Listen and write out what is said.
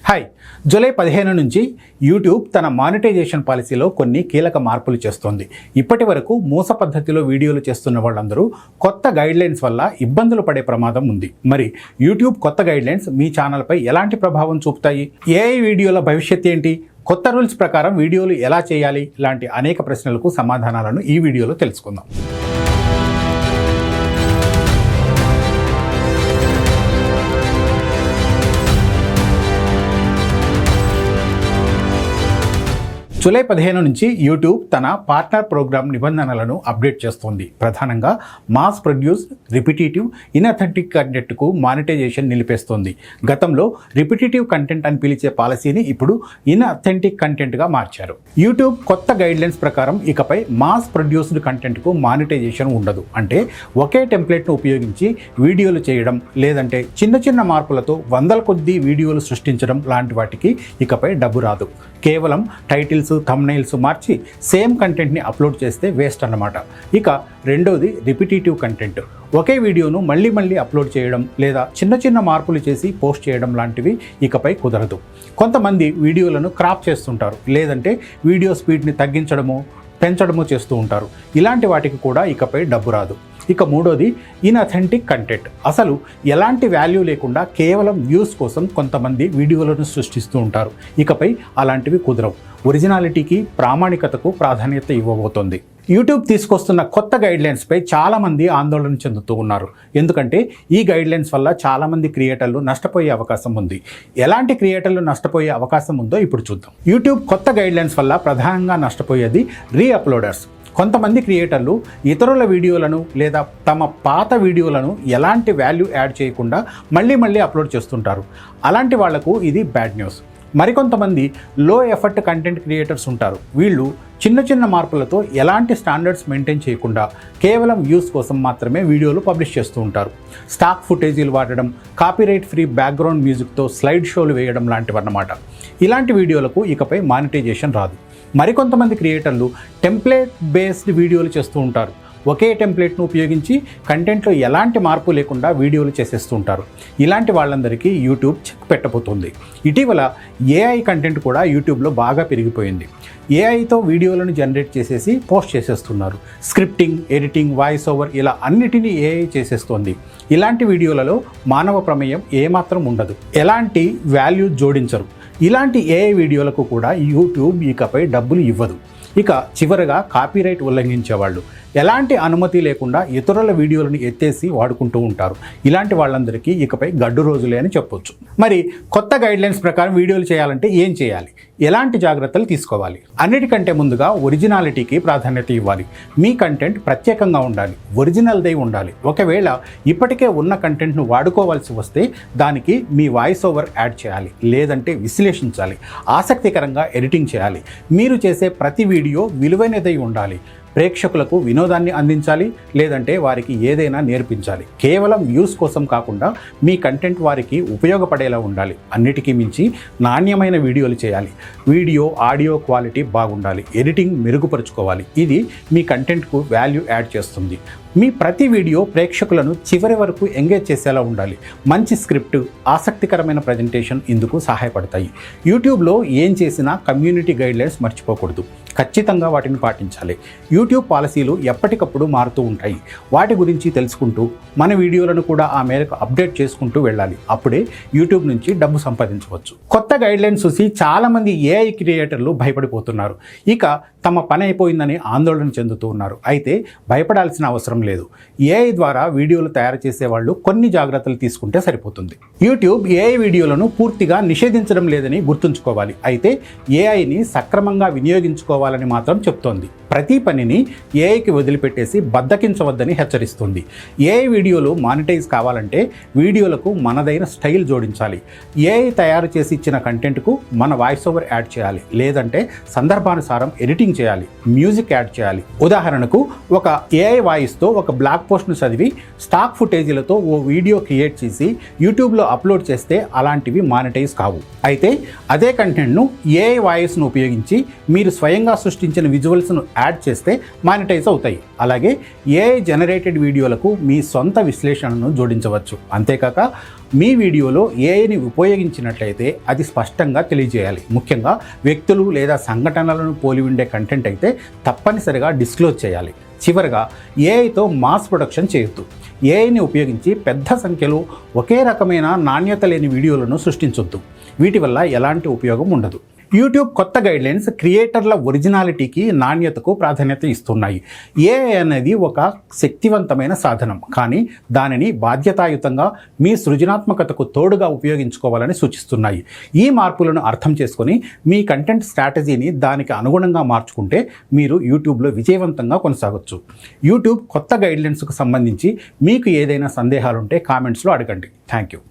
Hi, July 15 నుంచి YouTube తన monetisation పాలసీలో కొన్ని కీలక మార్పులు చేస్తోంది. ఇప్పటి వరకు మూస పద్ధతిలో వీడియోలు చేస్తున్న వాళ్ళందరూ కొత్త గైడ్లైన్స్ వల్ల ఇబ్బందులు పడే ప్రమాదం ఉంది. మరి యూట్యూబ్ కొత్త గైడ్లైన్స్ మీ ఛానల్పై ఎలాంటి ప్రభావం చూపుతాయి? ఏఐ వీడియోల భవిష్యత్ ఏంటి? కొత్త రూల్స్ ప్రకారం వీడియోలు ఎలా చేయాలి? ఇలాంటి అనేక ప్రశ్నలకు సమాధానాలను ఈ వీడియోలో తెలుసుకుందాం. జూలై 15 నుంచి యూట్యూబ్ తన పార్ట్నర్ ప్రోగ్రామ్ నిబంధనలను అప్డేట్ చేస్తోంది. ప్రధానంగా మాస్ ప్రొడ్యూస్డ్ రిపిటేటివ్ ఇన్అథెంటిక్ కంటెంట్కు మానిటైజేషన్ నిలిపేస్తోంది. గతంలో రిపిటేటివ్ కంటెంట్ అని పిలిచే పాలసీని ఇప్పుడు ఇన్అథెంటిక్ కంటెంట్గా మార్చారు. యూట్యూబ్ కొత్త గైడ్లైన్స్ ప్రకారం ఇకపై మాస్ ప్రొడ్యూస్డ్ కంటెంట్కు మానిటైజేషన్ ఉండదు. అంటే ఒకే టెంప్లెట్ను ఉపయోగించి వీడియోలు చేయడం, లేదంటే చిన్న చిన్న మార్పులతో వందల కొద్దీ వీడియోలు సృష్టించడం లాంటి వాటికి ఇకపై డబ్బు రాదు. కేవలం టైటిల్స్, థంబ్నెయిల్స్ మార్చి సేమ్ కంటెంట్ని అప్లోడ్ చేస్తే వేస్ట్ అన్నమాట. ఇక రెండోది రిపిటేటివ్ కంటెంట్. ఒకే వీడియోను మళ్ళీ అప్లోడ్ చేయడం లేదా చిన్న మార్పులు చేసి పోస్ట్ చేయడం లాంటివి ఇకపై కుదరదు. కొంతమంది వీడియోలను క్రాప్ చేస్తుంటారు, లేదంటే వీడియో స్పీడ్ని తగ్గించడమో పెంచడమో చేస్తూ ఉంటారు. ఇలాంటి వాటికి కూడా ఇకపై డబ్బు రాదు. ఇక మూడోది ఇన్అథెంటిక్ కంటెంట్. అసలు ఎలాంటి వాల్యూ లేకుండా కేవలం వ్యూస్ కోసం కొంతమంది వీడియోలను సృష్టిస్తూ ఉంటారు. ఇకపై అలాంటివి కుదరవు. ఒరిజినాలిటీకి, ప్రామాణికతకు ప్రాధాన్యత ఇవ్వబోతోంది. యూట్యూబ్ తీసుకొస్తున్న కొత్త గైడ్లైన్స్పై చాలామంది ఆందోళన చెందుతూ ఉన్నారు. ఎందుకంటే ఈ గైడ్లైన్స్ వల్ల చాలామంది క్రియేటర్లు నష్టపోయే అవకాశం ఉంది. ఎలాంటి క్రియేటర్లు నష్టపోయే అవకాశం ఉందో ఇప్పుడు చూద్దాం. యూట్యూబ్ కొత్త గైడ్లైన్స్ వల్ల ప్రధానంగా నష్టపోయేది రీఅప్లోడర్స్. కొంతమంది క్రియేటర్లు ఇతరుల వీడియోలను లేదా తమ పాత వీడియోలను ఎలాంటి వాల్యూ యాడ్ చేయకుండా మళ్ళీ అప్లోడ్ చేస్తుంటారు. అలాంటి వాళ్లకు ఇది బ్యాడ్ న్యూస్. మరికొంతమంది లో ఎఫర్ట్ కంటెంట్ క్రియేటర్స్ ఉంటారు. వీళ్ళు చిన్న మార్పులతో ఎలాంటి స్టాండర్డ్స్ మెయింటైన్ చేయకుండా కేవలం వ్యూస్ కోసం మాత్రమే వీడియోలు పబ్లిష్ చేస్తూ ఉంటారు. స్టాక్ ఫుటేజీలు వాడడం, కాపీరైట్ ఫ్రీ బ్యాక్గ్రౌండ్ మ్యూజిక్తో స్లైడ్ షోలు వేయడం లాంటివన్నమాట. ఇలాంటి వీడియోలకు ఇకపై మానిటైజేషన్ రాదు. మరికొంతమంది క్రియేటర్లు టెంప్లెట్ బేస్డ్ వీడియోలు చేస్తూ ఉంటారు. ఒకే టెంప్లెట్ను ఉపయోగించి కంటెంట్లో ఎలాంటి మార్పు లేకుండా వీడియోలు చేసేస్తూ ఉంటారు. ఇలాంటి వాళ్ళందరికీ యూట్యూబ్ చెక్ పెట్టబోతుంది. ఇటీవల ఏఐ కంటెంట్ కూడా యూట్యూబ్లో బాగా పెరిగిపోయింది. ఏఐతో వీడియోలను జనరేట్ చేసేసి పోస్ట్ చేసేస్తున్నారు. స్క్రిప్టింగ్, ఎడిటింగ్, వాయిస్ ఓవర్ ఇలా అన్నిటినీ ఏఐ చేసేస్తోంది. ఇలాంటి వీడియోలలో మానవ ప్రమేయం ఏమాత్రం ఉండదు. ఎలాంటి వాల్యూ జోడించరు. ఇలాంటి ఏఐ వీడియోలకు కూడా యూట్యూబ్ ఇకపై డబ్బులు ఇవ్వదు. ఇక చివరగా కాపీరైట్ ఉల్లంఘించేవాళ్ళు ఎలాంటి అనుమతి లేకుండా ఇతరుల వీడియోలను ఎత్తేసి వాడుకుంటూ ఉంటారు. ఇలాంటి వాళ్ళందరికీ ఇకపై గడ్డు రోజులే అని చెప్పొచ్చు. మరి కొత్త గైడ్లైన్స్ ప్రకారం వీడియోలు చేయాలంటే ఏం చేయాలి? ఎలాంటి జాగ్రత్తలు తీసుకోవాలి? అన్నిటికంటే ముందుగా ఒరిజినాలిటీకి ప్రాధాన్యత ఇవ్వాలి. మీ కంటెంట్ ప్రత్యేకంగా ఉండాలి, ఒరిజినల్దై ఉండాలి. ఒకవేళ ఇప్పటికే ఉన్న కంటెంట్ను వాడుకోవాల్సి వస్తే దానికి మీ వాయిస్ ఓవర్ యాడ్ చేయాలి, లేదంటే విశ్లేషించాలి, ఆసక్తికరంగా ఎడిటింగ్ చేయాలి. మీరు చేసే ప్రతి వీడియో విలువైనదై ఉండాలి. ప్రేక్షకులకు వినోదాన్ని అందించాలి, లేదంటే వారికి ఏదైనా నేర్పించాలి. కేవలం వ్యూస్ కోసం కాకుండా మీ కంటెంట్ వారికి ఉపయోగపడేలా ఉండాలి. అన్నిటికీ మించి నాణ్యమైన వీడియోలు చేయాలి. వీడియో, ఆడియో క్వాలిటీ బాగుండాలి. ఎడిటింగ్ మెరుగుపరుచుకోవాలి. ఇది మీ కంటెంట్కు వాల్యూ యాడ్ చేస్తుంది. మీ ప్రతి వీడియో ప్రేక్షకులను చివరి వరకు ఎంగేజ్ చేసేలా ఉండాలి. మంచి స్క్రిప్ట్, ఆసక్తికరమైన ప్రజెంటేషన్ ఇందుకు సహాయపడతాయి. యూట్యూబ్లో ఏం చేసినా కమ్యూనిటీ గైడ్లైన్స్ మర్చిపోకూడదు. ఖచ్చితంగా వాటిని పాటించాలి. యూట్యూబ్ పాలసీలు ఎప్పటికప్పుడు మారుతూ ఉంటాయి. వాటి గురించి తెలుసుకుంటూ మన వీడియోలను కూడా ఆ మేరకు అప్డేట్ చేసుకుంటూ వెళ్ళాలి. అప్పుడే యూట్యూబ్ నుంచి డబ్బు సంపాదించవచ్చు. కొత్త గైడ్లైన్స్ చూసి చాలామంది ఏఐ క్రియేటర్లు భయపడిపోతున్నారు. ఇక తమ పని అయిపోయిందని ఆందోళన చెందుతూ ఉన్నారు. అయితే భయపడాల్సిన అవసరం లేదు. ఏఐ ద్వారా వీడియోలు తయారు చేసే వాళ్ళు కొన్ని జాగ్రత్తలు తీసుకుంటే సరిపోతుంది. యూట్యూబ్ ఏఐ వీడియోలను పూర్తిగా నిషేధించడం లేదని గుర్తుంచుకోవాలి. అయితే ఏఐని సక్రమంగా వినియోగించుకోవాలని మాత్రం చెప్తోంది. ప్రతి పనిని ఏఐకి వదిలిపెట్టేసి బద్దకించవద్దని హెచ్చరిస్తుంది. ఏఐ వీడియోలు మానిటైజ్ కావాలంటే వీడియోలకు మనదైన స్టైల్ జోడించాలి. ఏఐ తయారు చేసి ఇచ్చిన కంటెంట్కు మన వాయిస్ ఓవర్ యాడ్ చేయాలి, లేదంటే సందర్భానుసారం ఎడిటింగ్ చేయాలి, మ్యూజిక్ యాడ్ చేయాలి. ఉదాహరణకు ఒక ఏఐ వాయిస్తో ఒక బ్లాగ్ పోస్ట్ను చదివి స్టాక్ ఫుటేజీలతో ఓ వీడియో క్రియేట్ చేసి యూట్యూబ్లో అప్లోడ్ చేస్తే అలాంటివి మానిటైజ్ కావు. అయితే అదే కంటెంట్ను ఏఐ వాయిస్ను ఉపయోగించి మీరు స్వయంగా సృష్టించిన విజువల్స్ను యాడ్ చేస్తే మానిటైజ్ అవుతాయి. అలాగే ఏఐ జనరేటెడ్ వీడియోలకు మీ సొంత విశ్లేషణను జోడించవచ్చు. అంతేకాక మీ వీడియోలో ఏఐని ఉపయోగించినట్లయితే అది స్పష్టంగా తెలియజేయాలి. ముఖ్యంగా వ్యక్తులు లేదా సంఘటనలను పోలి ఉండే కంటెంట్ అయితే తప్పనిసరిగా డిస్క్లోజ్ చేయాలి. చివరగా ఏఐతో మాస్ ప్రొడక్షన్ చేయొద్దు. ఏఐని ఉపయోగించి పెద్ద సంఖ్యలో ఒకే రకమైన నాణ్యత లేని వీడియోలను సృష్టించొద్దు. వీటి వల్ల ఎలాంటి ఉపయోగం ఉండదు. యూట్యూబ్ కొత్త గైడ్లైన్స్ క్రియేటర్ల ఒరిజినాలిటీకి, నాణ్యతకు ప్రాధాన్యత ఇస్తున్నాయి. ఏఐ అనేది ఒక శక్తివంతమైన సాధనం, కానీ దానిని బాధ్యతాయుతంగా మీ సృజనాత్మకతకు తోడుగా ఉపయోగించుకోవాలని సూచిస్తున్నాయి. ఈ మార్పులను అర్థం చేసుకొని మీ కంటెంట్ స్ట్రాటజీని దానికి అనుగుణంగా మార్చుకుంటే మీరు యూట్యూబ్లో విజయవంతంగా కొనసాగొచ్చు. యూట్యూబ్ కొత్త గైడ్లైన్స్కు సంబంధించి మీకు ఏదైనా సందేహాలుంటే కామెంట్స్లో అడగండి. Thank you.